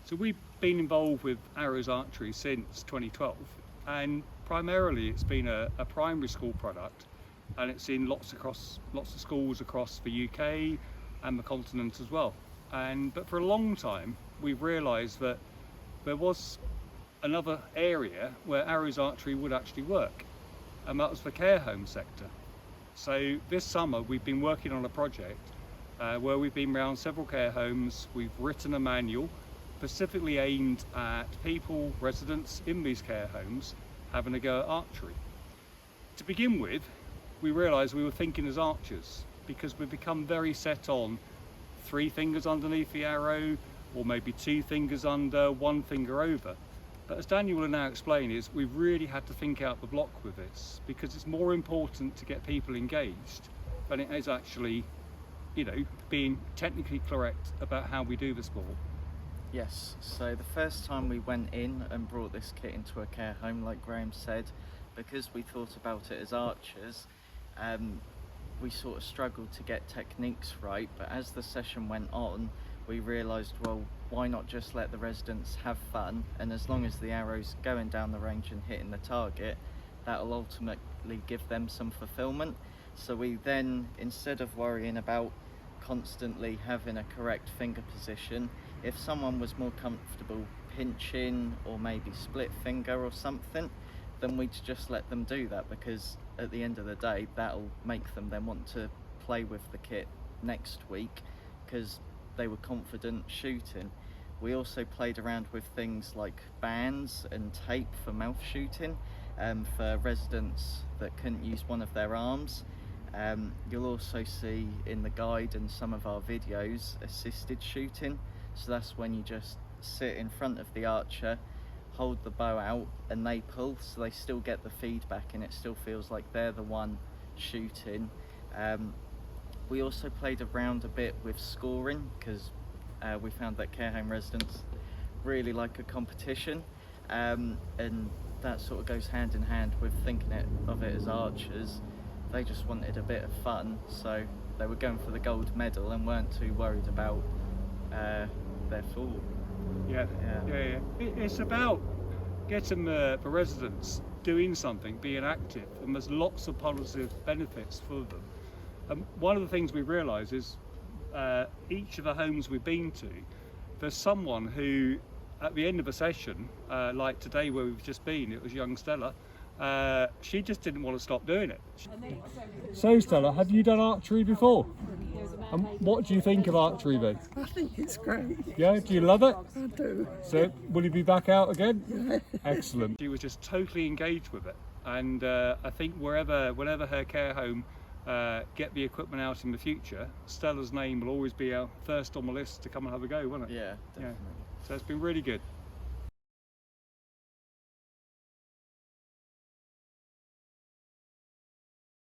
So we've been involved with Arrow's Archery since 2012, and primarily it's been a primary school product, and it's in lots of schools across the UK and the continent as well. But for a long time we've realised that there was another area where Arrow's Archery would actually work, and that was the care home sector. So this summer we've been working on a project where we've been around several care homes. We've written a manual specifically aimed at people, residents in these care homes, having a go at archery. To begin with, we realised we were thinking as archers, because we've become very set on 3 fingers underneath the arrow, or maybe 2 fingers under, 1 finger over. But as Daniel will now explain, is we've really had to think out the block with this, because it's more important to get people engaged than it is actually, being technically correct about how we do the sport. Yes, so the first time we went in and brought this kit into a care home, like Graham said, because we thought about it as archers, we sort of struggled to get techniques right, but as the session went on, we realised, well, why not just let the residents have fun, and as long as the arrow's going down the range and hitting the target, that'll ultimately give them some fulfilment. So we then, instead of worrying about constantly having a correct finger position, if someone was more comfortable pinching or maybe split finger or something, then we'd just let them do that, because at the end of the day that'll make them then want to play with the kit next week because they were confident shooting. We also played around with things like bands and tape for mouth shooting for residents that couldn't use one of their arms. You'll also see in the guide and some of our videos assisted shooting, so that's when you just sit in front of the archer, hold the bow out and they pull, so they still get the feedback and it still feels like they're the one shooting. We also played around a bit with scoring, because we found that care home residents really like a competition, and that sort of goes hand in hand with thinking of it as archers. They just wanted a bit of fun, so they were going for the gold medal and weren't too worried about their fall. Yeah. It's about getting the residents doing something, being active, and there's lots of positive benefits for them. One of the things we realise is each of the homes we've been to, there's someone who, at the end of a session, like today where we've just been, it was young Stella, she just didn't want to stop doing it. So Stella, have you done archery before? And what do you think of archery then? I think it's great. Yeah, do you love it? I do. So will you be back out again? Yeah. Excellent. She was just totally engaged with it, and I think whenever her care home get the equipment out in the future, Stella's name will always be our first on the list to come and have a go, won't it? Yeah, definitely. So it's been really good.